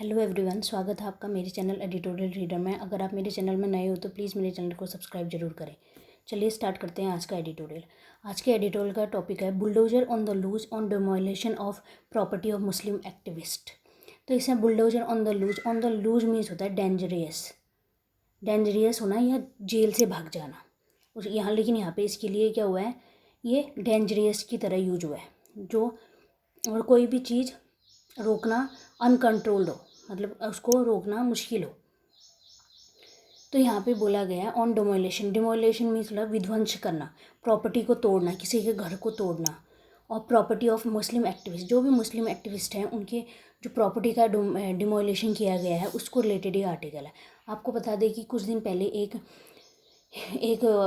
Hello everyone, स्वागत है आपका मेरे चैनल एडिटोरियल रीडर में। अगर आप मेरे चैनल में नए हो तो प्लीज़ मेरे चैनल को सब्सक्राइब जरूर करें। चलिए स्टार्ट करते हैं आज का एडिटोरियल। आज के एडिटोरियल का टॉपिक है bulldozer on the loose on demolition of property of Muslim activist. तो इसमें bulldozer on the loose means होता है डेंजरियस होना या जेल से भाग जाना। और यहाँ लेकिन यहाँ पे इसके लिए क्या हुआ है, ये डेंजरियस की तरह यूज हुआ है। जो और कोई भी चीज़ रोकना अनकंट्रोल्ड हो, मतलब उसको रोकना मुश्किल हो। तो यहाँ पे बोला गया है ऑन डिमोलेशन मीन्स मतलब विध्वंस करना, प्रॉपर्टी को तोड़ना, किसी के घर को तोड़ना। और प्रॉपर्टी ऑफ मुस्लिम एक्टिविस्ट, जो भी मुस्लिम एक्टिविस्ट हैं उनके जो प्रॉपर्टी का डिमोलेशन किया गया है उसको रिलेटेड ये आर्टिकल है। आपको बता दें कि कुछ दिन पहले एक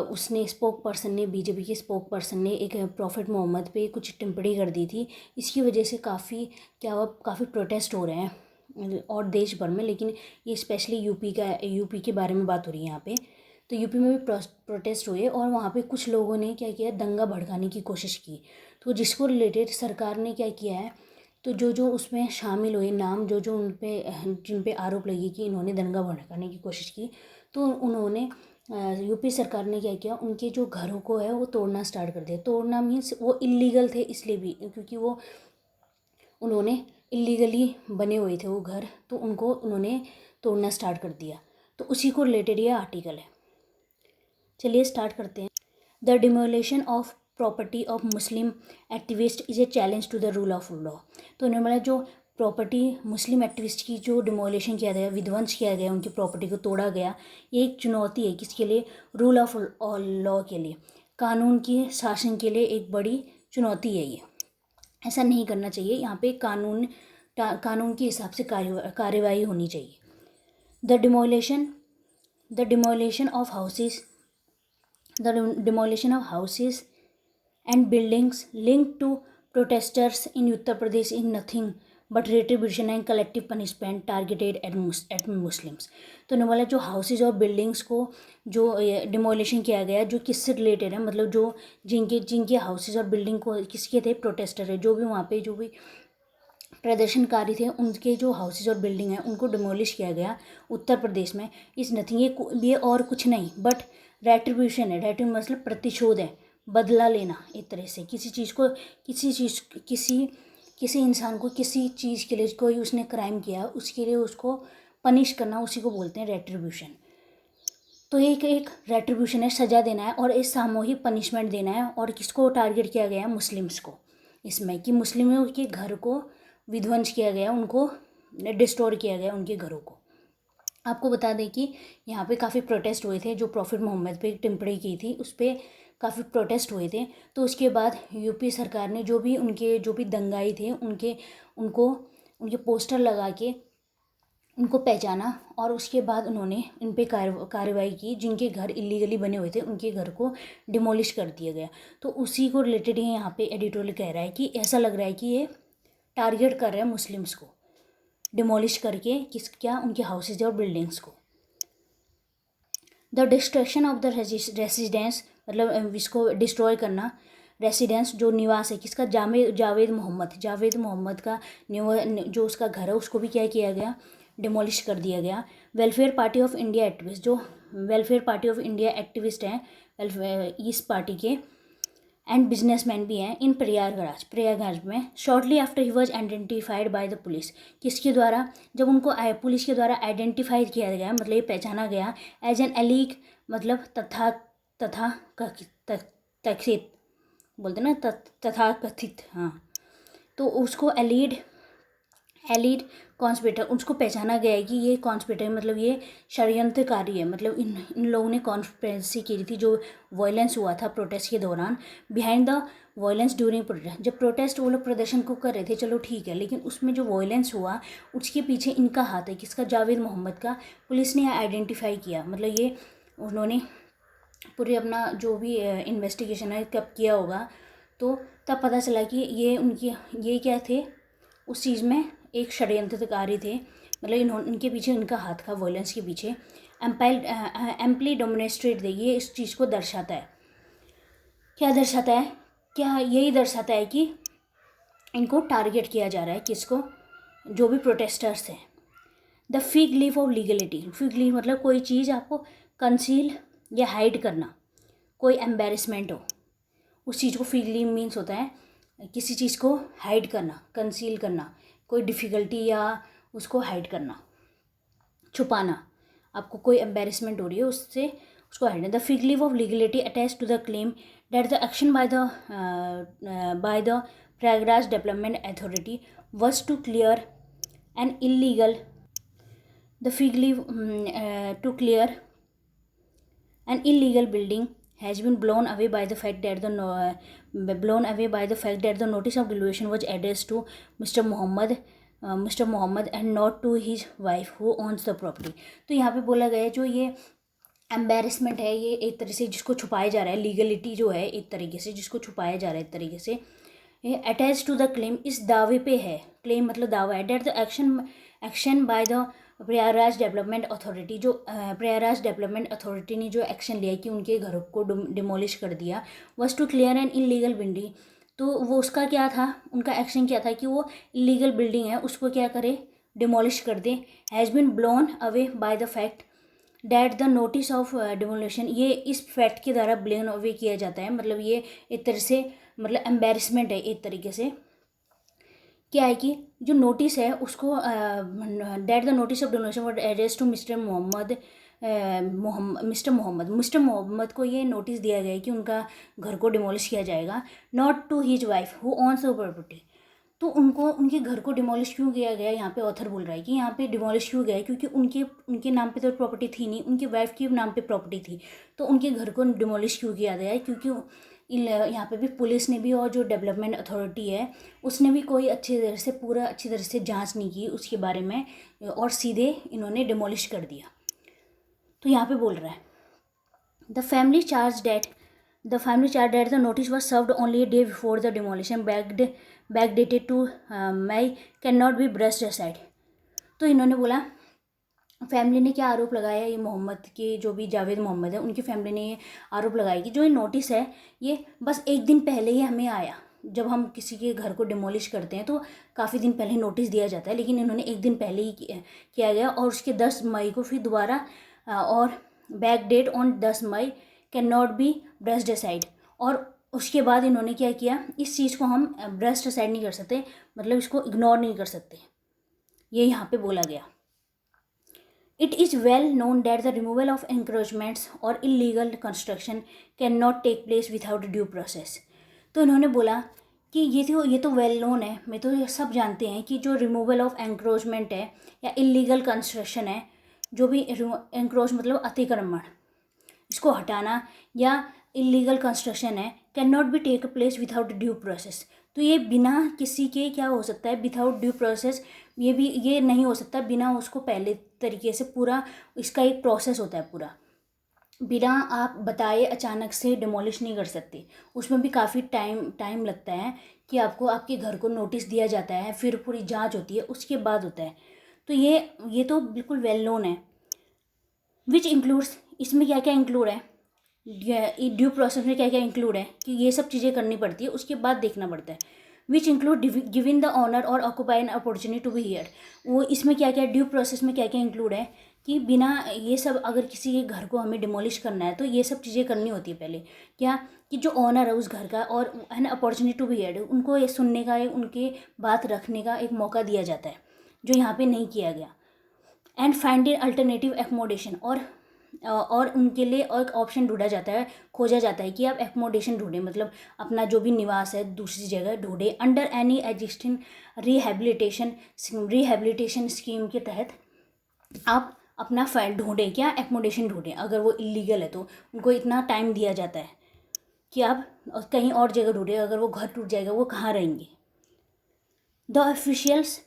उसने स्पोक पर्सन ने, बीजेपी के स्पोक पर्सन ने एक प्रॉफिट मोहम्मद पे कुछ टिप्पणी कर दी थी। इसकी वजह से काफ़ी प्रोटेस्ट हो रहे हैं और देश भर में, लेकिन ये स्पेशली यूपी के बारे में बात हो रही है यहाँ पे। तो यूपी में भी प्रोटेस्ट हुए और वहाँ पे कुछ लोगों ने क्या किया, दंगा भड़काने की कोशिश की। तो जिसको रिलेटेड सरकार ने क्या किया है, तो जो उसमें शामिल हुए नाम, जो जिन पे आरोप लगी कि इन्होंने दंगा भड़काने की कोशिश की, तो उन्होंने यूपी सरकार ने क्या किया, उनके जो घरों को है वो तोड़ना स्टार्ट कर दिया। तोड़ना मीन्स वो इलीगल थे इसलिए भी, क्योंकि उन्होंने इलीगली बने हुए थे वो घर, तो उनको उन्होंने तोड़ना स्टार्ट कर दिया। तो उसी को रिलेटेड ये आर्टिकल है। चलिए स्टार्ट करते हैं। The demolition of property of Muslim activist is a challenge to the rule of law. तो इन्होंने बोला जो प्रॉपर्टी मुस्लिम एक्टिविस्ट की जो डिमोलेशन किया गया, विध्वंस किया गया, उनकी प्रॉपर्टी को तोड़ा गया, ये एक चुनौती है किसके लिए, रूल ऑफ लॉ के लिए, कानून के शासन के लिए एक बड़ी चुनौती है ये। ऐसा नहीं करना चाहिए, यहाँ पे कानून के हिसाब से कार्यवाही होनी चाहिए। The demolition of houses and buildings linked to protesters in Uttar Pradesh is nothing but retribution and collective punishment targeted at Muslims। तो ने बोला जो हाउसेज और बिल्डिंग्स को जो डिमोलिशन किया गया, जो किससे रिलेटेड है, मतलब जो जिनके हाउसेज और बिल्डिंग को किसके थे, प्रोटेस्टर है, जो भी वहाँ पे जो भी प्रदर्शनकारी थे, उनके जो हाउसेज और बिल्डिंग हैं उनको डिमोलिश किया गया उत्तर प्रदेश में। इस नथिंग, ये और कुछ नहीं बट रेट्रीब्यूशन है। रेट्रीब्यूशन मतलब प्रतिशोध है, बदला लेना। एक तरह से किसी इंसान को किसी चीज़ के लिए, कोई उसने क्राइम किया उसके लिए उसको पनिश करना, उसी को बोलते हैं रेट्रीब्यूशन। तो एक रेट्रीब्यूशन है, सज़ा देना है और एक सामूहिक पनिशमेंट देना है। और किसको टारगेट किया गया है, मुस्लिम्स को, इसमें कि मुस्लिमों के घर को विध्वंस किया गया, उनको डिस्ट्रॉय किया गया, उनके घरों को। आपको बता दें कि यहाँ पे काफ़ी प्रोटेस्ट हुए थे, जो प्रॉफिट मोहम्मद पे टिप्पणी की थी उस पर काफ़ी प्रोटेस्ट हुए थे। तो उसके बाद यूपी सरकार ने जो भी दंगाई थे उनके पोस्टर लगा के उनको पहचाना और उसके बाद उन्होंने इन पे कार्रवाई की। जिनके घर इलीगली बने हुए थे उनके घर को डिमोलिश कर दिया गया। तो उसी को रिलेटेड ही यहाँ पे एडिटोरियल कह रहा है कि ऐसा लग रहा है कि ये टारगेट कर रहे हैं मुस्लिम्स को, डिमोलिश करके उनके हाउसेज और बिल्डिंग्स को। The destruction of the residence, मतलब इसको डिस्ट्रॉय करना, रेसिडेंस जो निवास है किसका, जावेद मोहम्मद का जो उसका घर है उसको भी क्या किया गया, डिमोलिश कर दिया गया। Welfare party of India activist, जो welfare party of India activist हैं इस पार्टी के, एंड बिजनेसमैन भी हैं इन प्रयागराज में। Shortly after he was identified by the police, किसके द्वारा, जब उनको पुलिस के द्वारा आइडेंटिफाई किया गया, मतलब ये पहचाना गया एज एन एलीग, मतलब तथाकथित बोलते ना, तथाकथित, हाँ। तो उसको एलिड कॉन्स्पिरेटर, उसको पहचाना गया है कि ये कॉन्स्पिरेटर, मतलब ये षड्यंत्रकारी है। मतलब इन लोगों ने कॉन्स्पिरेसी की थी, जो वायलेंस हुआ था प्रोटेस्ट के दौरान, behind the violence during protest. जब प्रोटेस्ट वो लोग प्रदर्शन को कर रहे थे, चलो ठीक है, लेकिन उसमें जो वायलेंस हुआ उसके पीछे इनका हाथ है, किसका, जावेद मोहम्मद का। पुलिस ने आइडेंटिफाई किया, मतलब ये उन्होंने पूरे अपना जो भी इन्वेस्टिगेशन है कब किया होगा, तो तब पता चला कि ये क्या थे, उस चीज़ में एक षड्यंत्रकारी थे। मतलब इनके पीछे इनका हाथ था, वायलेंस के पीछे। एम्पली डोमिनेस्ट्रेट दे, ये इस चीज़ को दर्शाता है। क्या दर्शाता है, क्या यही दर्शाता है कि इनको टारगेट किया जा रहा है, किसको, जो भी प्रोटेस्टर्स हैं। The fig leaf of legality, fig leaf मतलब कोई चीज़ आपको कंसील या हाइड करना, कोई एम्बेरसमेंट हो, उस चीज़ को फिग लीफ मीन्स होता है किसी चीज़ को हाइड करना, कंसील करना, कोई डिफ़िकल्टी या उसको हाइड करना, छुपाना, आपको कोई एम्बेरसमेंट हो रही है उससे उसको hide. The fig leaf of legality attach to the claim that the action by the Prayagraj development authority was to clear an illegal the fig leaf to clear an illegal building has been blown away by the fact that the notice of devolution was addressed to Mr. Mohammed and not to his wife who owns the property। तो यहाँ पे बोला गया है जो ये embarrassment है ये एक तरह से जिसको छुपाया जा रहा है, लीगलिटी जो है एक तरीके से जिसको छुपाया जा रहा है एक तरीके से, ये अटैच टू द क्लेम इस दावे पे है, क्लेम मतलब दावा है, that the action by the Prayagraj development authority, जो प्रयागराज डेवलपमेंट अथॉरिटी ने जो एक्शन लिया कि उनके घर को डिमोलिश कर दिया, was to clear an illegal building. तो वो उसका क्या था, उनका एक्शन क्या था कि वो इलीगल बिल्डिंग है उसको क्या करे, डिमोलिश कर दे। Has been blown away by the fact that the notice of demolition, ये इस फैक्ट के द्वारा ब्लेन अवे किया जाता है, मतलब ये एक तरह से मतलब एम्बेरसमेंट है एक तरीके से। क्या है कि जो नोटिस है उसको that the notice of demolition was address to mister Mohammad को ये नोटिस दिया गया है कि उनका घर को डिमोलिश किया जाएगा, not to his wife who owns the property. तो उनको उनके घर को डिमोलिश क्यों किया गया, यहाँ पे ऑथर बोल रहा है कि यहाँ पे डिमोलिश क्यों गया है क्योंकि उनके नाम पे तो प्रॉपर्टी थी नहीं, उनके वाइफ के नाम पे प्रॉपर्टी थी, तो उनके घर को डिमोलिश क्यों किया गया है क्योंकि यहाँ पे भी पुलिस ने भी और जो डेवलपमेंट अथॉरिटी है उसने भी कोई अच्छी तरह से जांच नहीं की उसके बारे में और सीधे इन्होंने डिमोलिश कर दिया। तो यहाँ पे बोल रहा है the family charge that the notice was served only a day before the demolition backdated to May cannot be brushed aside। तो इन्होंने बोला, फैमिली ने क्या आरोप लगाया, ये मोहम्मद के जो भी जावेद मोहम्मद है उनकी फैमिली ने ये आरोप लगाया कि जो ये नोटिस है ये बस एक दिन पहले ही हमें आया। जब हम किसी के घर को डिमोलिश करते हैं तो काफ़ी दिन पहले नोटिस दिया जाता है, लेकिन इन्होंने एक दिन पहले ही किया गया और उसके 10 मई को फिर दोबारा और back date on 10 May can not be brushed aside, और उसके बाद इन्होंने क्या किया, इस चीज़ को हम ब्रश्ड असाइड नहीं कर सकते, मतलब इसको इग्नोर नहीं कर सकते, ये यहाँ पे बोला गया। It is well known that the removal of encroachments और illegal construction can not take place without due process. तो इन्होंने बोला कि ये तो वेल नोन है, मैं तो ये सब जानते हैं कि जो रिमूवल ऑफ एंक्रोचमेंट है या इलीगल कंस्ट्रक्शन है, जो भी एंक्रोच मतलब अतिक्रमण, इसको हटाना या इलीगल कंस्ट्रक्शन है, can not be take place without due process. तो ये बिना किसी के क्या हो सकता है, विदाउट ड्यू प्रोसेस, ये नहीं हो सकता बिना उसको पहले तरीके से, पूरा इसका एक प्रोसेस होता है पूरा, बिना आप बताए अचानक से डिमोलिश नहीं कर सकते, उसमें भी काफ़ी टाइम लगता है कि आपको आपके घर को नोटिस दिया जाता है, फिर पूरी जांच होती है, उसके बाद होता है। तो ये तो बिल्कुल वेल नोन है। विच इंक्लूड्स, इसमें क्या क्या इंक्लूड है, ड्यू प्रोसेस में क्या क्या इंक्लूड है कि ये सब चीज़ें करनी पड़ती है, उसके बाद देखना पड़ता है। Which include giving the owner और occupy an opportunity to be here, वो इसमें क्या क्या ड्यू प्रोसेस में क्या क्या इंक्लूड है कि बिना ये सब, अगर किसी के घर को हमें डिमोलिश करना है तो ये सब चीज़ें करनी होती है पहले, क्या कि जो ऑनर है उस घर का और an opportunity to be hear, उनको ये सुनने का, उनके बात रखने का एक मौका दिया जाता है, जो यहाँ पे नहीं किया गया। And find A alternative accommodation, और उनके लिए और एक ऑप्शन ढूंढा जाता है, खोजा जाता है कि आप एकोमोडेशन ढूंढें, मतलब अपना जो भी निवास है दूसरी जगह ढूंढे, under any existing rehabilitation scheme के तहत आप अपना ढूंढें, क्या एकोमोडेशन ढूंढें। अगर वो इलीगल है तो उनको इतना टाइम दिया जाता है कि आप कहीं और जगह ढूंढें, अगर वो घर टूट जाएगा वो कहाँ रहेंगे। The officials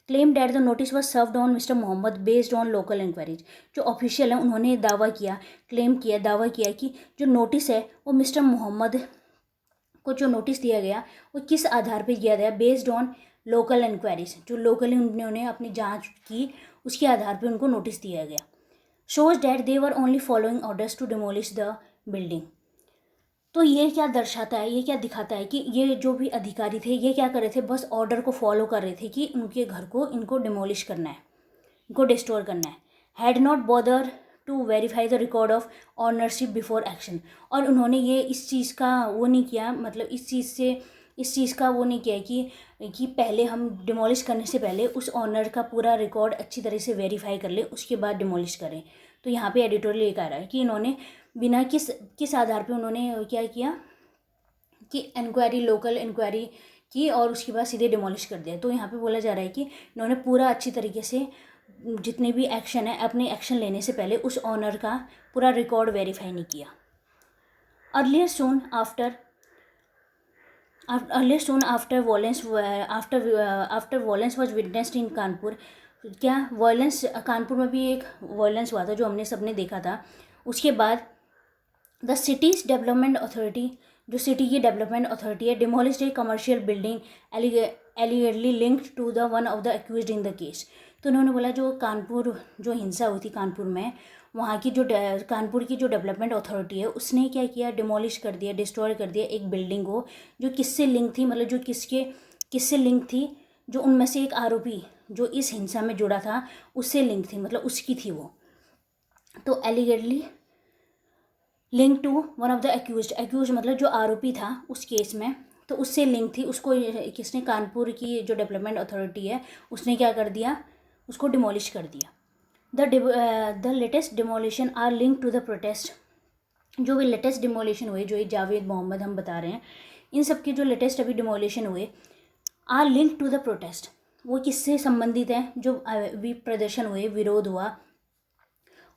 claim that the notice was served on mister Mohammad based on local inquiries, जो ऑफिशियल है उन्होंने दावा किया कि जो नोटिस है वो मिस्टर मोहम्मद को जो नोटिस दिया गया वो किस आधार पर दिया गया, बेस्ड ऑन लोकल इंक्वायरीज, जो लोकली उन्होंने अपनी जांच की उसके आधार पर उनको नोटिस दिया गया। Shows that they were only following orders to demolish the building. तो ये क्या दर्शाता है, ये क्या दिखाता है कि ये जो भी अधिकारी थे ये क्या कर रहे थे, बस ऑर्डर को फॉलो कर रहे थे कि उनके घर को इनको डिमोलिश करना है, इनको डिस्टोर करना है। Had not bother to verify the record of ownership before action, और उन्होंने ये इस चीज़ का वो नहीं किया, मतलब इस चीज़ का वो नहीं किया कि पहले हम डिमोलिश करने से पहले उस ऑनर का पूरा रिकॉर्ड अच्छी तरह से वेरीफाई कर ले, उसके बाद डिमोलिश करें। तो यहाँ पे एडिटोरियल ये कह रहा है कि इन्होंने बिना किस आधार पे उन्होंने क्या किया कि इंक्वायरी, लोकल इंक्वायरी की और उसके बाद सीधे डिमोलिश कर दिया। तो यहाँ पे बोला जा रहा है कि इन्होंने पूरा अच्छी तरीके से जितने भी एक्शन है, अपने एक्शन लेने से पहले उस ऑनर का पूरा रिकॉर्ड वेरीफाई नहीं किया। Earlier soon after violence was witnessed इन कानपुर। क्या वॉयलेंस कानपुर में भी एक वॉयलेंस हुआ था जो हमने सबने देखा था। उसके बाद द सिटीज़ डेवलपमेंट अथॉरिटी, जो सिटी की डेवलपमेंट अथॉरिटी है, demolished a commercial building allegedly linked to the one of the accused in the case. तो उन्होंने बोला जो कानपुर, जो हिंसा हुई थी कानपुर में, वहाँ की जो कानपुर की जो डेवलपमेंट अथॉरिटी है उसने क्या किया, डिमोलिश कर दिया, डिस्ट्रॉय कर दिया एक बिल्डिंग को जो किससे लिंक थी, मतलब जो किससे लिंक थी, जो उनमें से एक आरोपी जो इस हिंसा में जुड़ा था उससे लिंक थी, मतलब उसकी थी वो। तो allegedly link to one of the accuse मतलब जो आरोपी था उस केस में, तो उससे लिंक थी। उसको किसने, कानपुर की जो डेवलपमेंट अथॉरिटी है उसने क्या कर दिया, उसको डिमोलिश कर दिया। The latest demolition are link to the protest. जो भी लेटेस्ट डिमोलिशन हुए, जो ये जावेद मोहम्मद हम बता रहे हैं, इन सब के जो लेटेस्ट अभी डिमोलिशन हुए are link to the protest. वो किससे संबंधित हैं, जो अभी प्रदर्शन हुए, विरोध हुआ,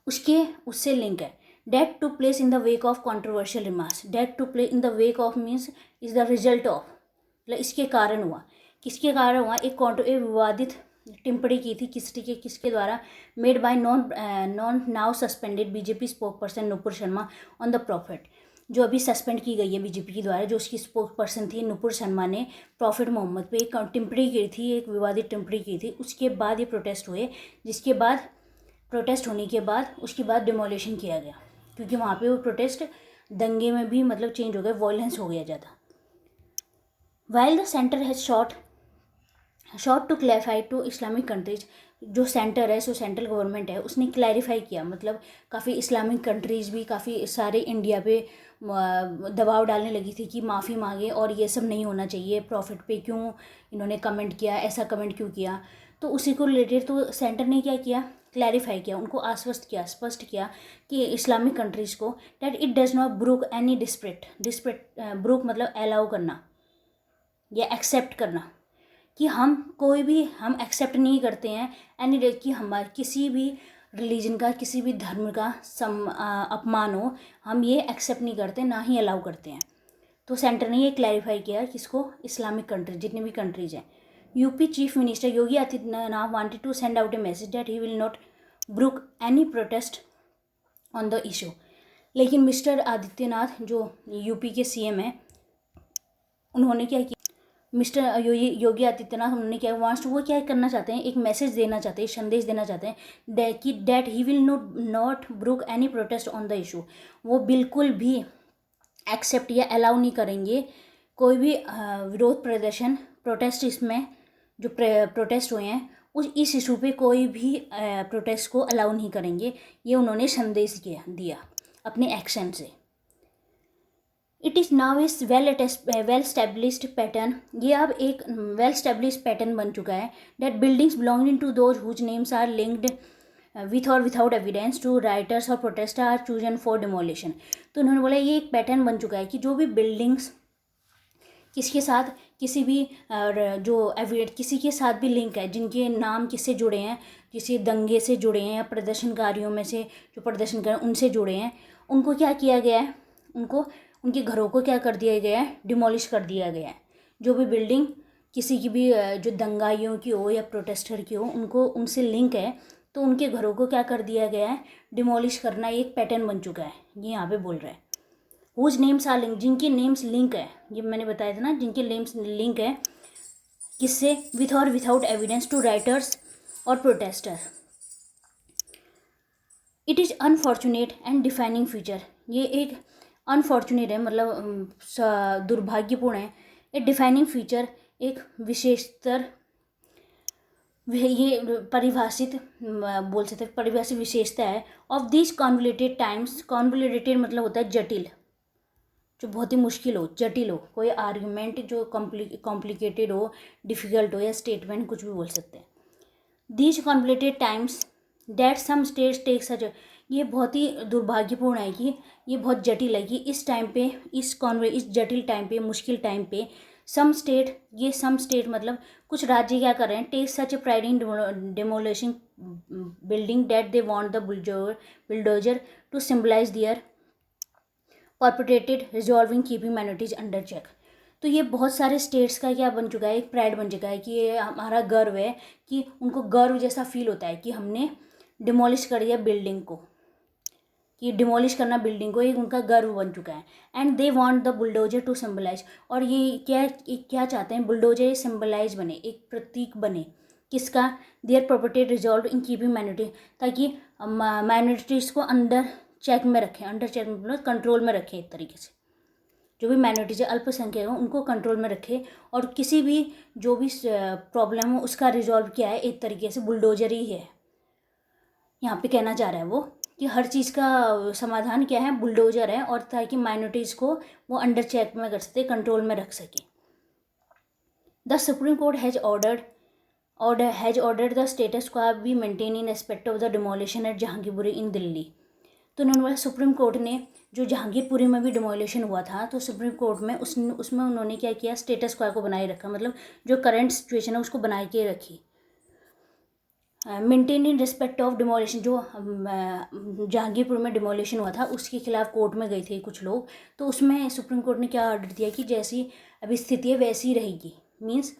उससे लिंक है। That to place in the wake of controversial remarks. That to play in the wake of means is the result of, मतलब इसके कारण हुआ, किसके कारण हुआ, एक विवादित टिप्पणी की थी किसके द्वारा, made by non now suspended BJP spoke person Nupur Sharma on the profit. जो अभी सस्पेंड की गई है बीजेपी के द्वारा, जो उसकी स्पोक पर्सन थी नुपुर शर्मा ने प्रॉफिट मोहम्मद पे एक टिप्पणी की थी, एक विवादित टिप्पणी की थी। उसके बाद ये प्रोटेस्ट हुए, जिसके बाद प्रोटेस्ट होने के बाद उसके बाद डिमोलिशन किया गया, क्योंकि वहाँ पे वो प्रोटेस्ट दंगे में भी मतलब चेंज हो गया, वॉयलेंस हो गया ज़्यादा। While the centre has shot to clarify to Islamic countries. जो सेंटर है, जो सेंट्रल गवर्नमेंट है, उसने क्लैरिफाई किया, मतलब काफ़ी इस्लामिक कंट्रीज़ भी काफ़ी सारे इंडिया पे दबाव डालने लगी थी कि माफ़ी मांगे और ये सब नहीं होना चाहिए, प्रॉफिट पे क्यों इन्होंने कमेंट किया, ऐसा कमेंट क्यों किया। तो उसी को रिलेटेड तो सेंटर ने क्या किया, क्लैरिफाई किया, उनको आश्वस्त किया, स्पष्ट किया कि इस्लामिक कंट्रीज़ को that it does not brook any desperate brook मतलब अलाउ करना या एक्सेप्ट करना, कि हम कोई भी हम एक्सेप्ट नहीं करते हैं एनी कि हमारे किसी भी रिलीजन का, किसी भी धर्म का अपमान हो, हम ये एक्सेप्ट नहीं करते, ना ही अलाउ करते हैं। तो सेंटर ने ये क्लैरिफाई किया किसको, इस्लामिक कंट्री, जितने भी कंट्रीज़ हैं। UP chief minister Yogi Adityanath wanted to send out a message that he will not brook any protest on the issue. लेकिन मिस्टर आदित्यनाथ जो यूपी के सीएम हैं, उन्होंने क्या किया, मिस्टर योगी आदित्यनाथ, उन्होंने क्या वो क्या करना चाहते हैं, एक मैसेज देना चाहते हैं, संदेश देना चाहते हैं कि that he will not brook any protest on the issue. वो बिल्कुल भी एक्सेप्ट या अलाउ नहीं करेंगे कोई भी विरोध प्रदर्शन, प्रोटेस्ट, इसमें जो प्रोटेस्ट हुए हैं इस इशू पे कोई भी प्रोटेस्ट को अलाउ नहीं करेंगे। ये उन्होंने संदेश दिया अपने एक्शन से। It is now is well established pattern. ये अब एक वेल स्टेब्लिश्ड पैटर्न बन चुका है that buildings belonging to those whose names are linked with or without evidence to rioters or protester are chosen for demolition. तो उन्होंने बोला ये एक पैटर्न बन चुका है कि जो भी बिल्डिंग्स किसके साथ किसी भी किसी के साथ भी लिंक है, जिनके नाम किससे जुड़े हैं, किसी दंगे से जुड़े हैं या प्रदर्शनकारियों में से जो प्रदर्शन कर उनसे जुड़े हैं, उनको क्या किया गया है, उनके घरों को क्या कर दिया गया है, डिमोलिश कर दिया गया है। जो भी बिल्डिंग किसी की भी जो दंगाइयों की हो या प्रोटेस्टर की हो, उनको उनसे लिंक है, तो उनके घरों को क्या कर दिया गया है, डिमोलिश करना एक पैटर्न बन चुका है। ये यहाँ पे बोल रहा है हुज नेम्स आर लिंक, जिनके नेम्स लिंक है, ये मैंने बताया था ना, जिनके नेम्स लिंक है किससे, with or without evidence to rioters or protester. It is unfortunate and defining feature. ये एक अनफॉर्चुनेट है, मतलब दुर्भाग्यपूर्ण है। ए डिफाइनिंग फीचर, एक विशेषतर ये परिभाषित बोल सकते हैं, परिभाषित विशेषता है of this convoluted times. Convoluted मतलब होता है जटिल, जो बहुत ही मुश्किल हो, जटिल हो, कोई आर्ग्यूमेंट जो कॉम्प्लिकेटेड हो, डिफ़िकल्ट हो, या स्टेटमेंट कुछ भी बोल सकते हैं। These convoluted times that some states take such, ये बहुत ही दुर्भाग्यपूर्ण है कि ये बहुत जटिल है कि इस टाइम पे, इस जटिल टाइम पे, मुश्किल टाइम पे सम स्टेट, ये सम स्टेट मतलब कुछ राज्य क्या कर रहे हैं, take such a pride in demolishing building that they want the bulldozer to symbolise their corporated resolving keeping minorities under check. तो ये बहुत सारे स्टेट्स का क्या बन चुका है, एक प्राइड बन चुका है कि ये हमारा गर्व है, कि उनको गर्व जैसा फील होता है कि हमने डिमोलिश कर दिया बिल्डिंग को, कि डिमोलिश करना बिल्डिंग को एक उनका गर्व बन चुका है। And they want the bulldozer to symbolise, और ये क्या चाहते हैं, बुलडोजर ये सिम्बलाइज बने, एक प्रतीक बने, किसका, their property resolve in keeping minority, ताकि माइनॉरिटीज़ को अंडर चेक में रखें, अंडर चेक मतलब कंट्रोल में रखें, एक तरीके से जो भी माइनॉरिटीज है, अल्पसंख्यक हो, उनको कंट्रोल में रखे, और किसी भी जो भी प्रॉब्लम हो उसका रिजॉल्व किया है एक तरीके से बुलडोजर ही है। यहाँ पे कहना चाह रहा है वो कि हर चीज़ का समाधान क्या है, बुलडोजर है, और ताकि माइनॉरिटीज़ को वो अंडर चेक में कर सके, कंट्रोल में रख सके। The Supreme Court has ordered the status quo be maintain in aspect of the demolition at Jahangirpuri in Delhi. तो उन्होंने बोला, सुप्रीम कोर्ट ने जो जहांगीरपुरी में भी डिमोलिशन हुआ था, तो सुप्रीम कोर्ट में उसमें उन्होंने क्या किया, स्टेटस क्वा को बनाए रखा, मतलब जो करंट सिचुएशन है उसको बनाए के रखी। Maintain in respect of demolition, जो जहांगीरपुर में डिमोलिशन हुआ था उसके खिलाफ कोर्ट में गए थे कुछ लोग, तो उसमें सुप्रीम कोर्ट ने क्या ऑर्डर दिया कि जैसी अभी स्थिति है वैसी ही रहेगी, मीन्स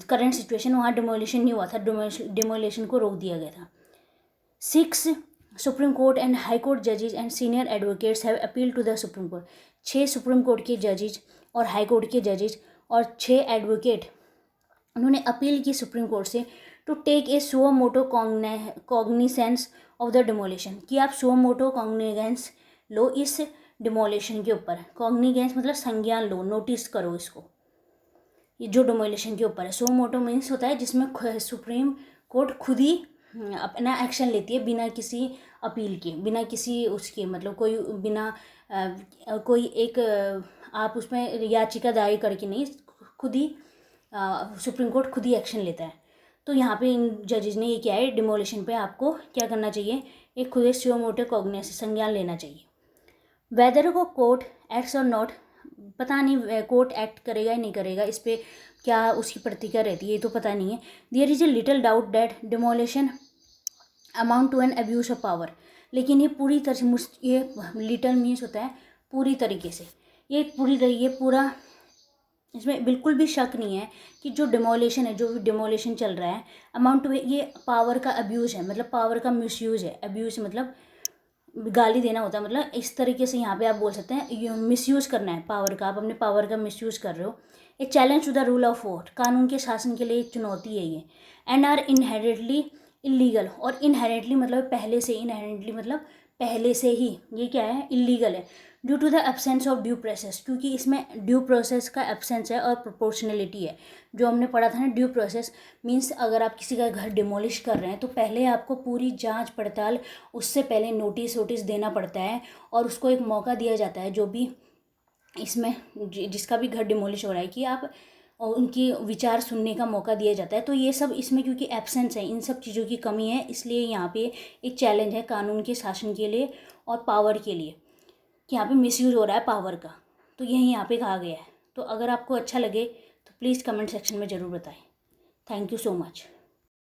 करंट सिचुएशन, वहाँ डिमोलिशन नहीं हुआ था, डिमोलिशन को रोक दिया गया था। 6 Supreme Court and High Court जजेज and senior advocates have appeal to the Supreme Court. 6 Supreme Court के जजेज और हाई कोर्ट के जजेज और 6 एडवोकेट, उन्होंने अपील की सुप्रीम कोर्ट से to take a suo motu cognizance of the demolition, कि आप सुओ मोटो कॉग्निजेंस लो इस डिमोलिशन के ऊपर। कॉग्निजेंस मतलब संज्ञान लो, नोटिस करो इसको, ये जो डिमोलिशन के ऊपर है। सुओ मोटो मीन्स होता है जिसमें सुप्रीम कोर्ट खुद ही अपना एक्शन लेती है बिना किसी अपील के, बिना किसी उसके, मतलब कोई बिना कोई एक आप उसमें याचिका दायर करके नहीं, खुद ही सुप्रीम कोर्ट खुद ही एक्शन लेता है। तो यहाँ पे इन जजेज ने ये क्या है, डिमोलिशन पे आपको क्या करना चाहिए, एक खुद सुओ मोटो कॉग्निसेंस संज्ञान लेना चाहिए। वेदर को कोर्ट एक्ट्स और नॉट, पता नहीं कोर्ट एक्ट करेगा या नहीं करेगा, इस पर क्या उसकी प्रतिक्रिया रहती है ये तो पता नहीं है। There is a little doubt that demolition amount to an abuse of power, लेकिन ये पूरी तरह से, ये लिटिल मीन्स होता है पूरी तरीके से, ये पूरा इसमें बिल्कुल भी शक नहीं है कि जो डिमोलिशन है, जो भी डिमोलिशन चल रहा है, अमाउंट टू, ये पावर का अब्यूज़ है, मतलब पावर का मिसयूज़ है। अब्यूज़ मतलब गाली देना होता है, मतलब इस तरीके से यहाँ पे आप बोल सकते हैं ये मिसयूज़ करना है पावर का, आप अपने पावर का मिसयूज़ कर रहे हो। A challenge to the rule of law, कानून के शासन के लिए एक चुनौती है ये। एंड आर इनहेरेंटली इलीगल, और इनहेरेंटली मतलब पहले से, इनहेरेंटली मतलब पहले से ही ये क्या है, इलीगल है। Due to the absence of due process, क्योंकि इसमें ड्यू प्रोसेस का एब्सेंस है और प्रोपोर्शनलिटी है। जो हमने पढ़ा था ना, ड्यू प्रोसेस मीन्स अगर आप किसी का घर डिमोलिश कर रहे हैं तो पहले आपको पूरी जांच पड़ताल, उससे पहले नोटिस देना पड़ता है, और उसको एक मौका दिया जाता है, जो भी इसमें जिसका भी घर डिमोलिश हो रहा है, कि आप उनकी विचार सुनने का मौका दिया जाता है। तो ये सब इसमें क्योंकि एब्सेंस है, इन सब चीज़ों की कमी है, इसलिए यहाँ पे एक चैलेंज है कानून के शासन के लिए और पावर के लिए, कि यहाँ पे मिसयूज़ हो रहा है पावर का। तो यही यहाँ पे कहा गया है। तो अगर आपको अच्छा लगे तो प्लीज़ कमेंट सेक्शन में ज़रूर बताएं। Thank you so much.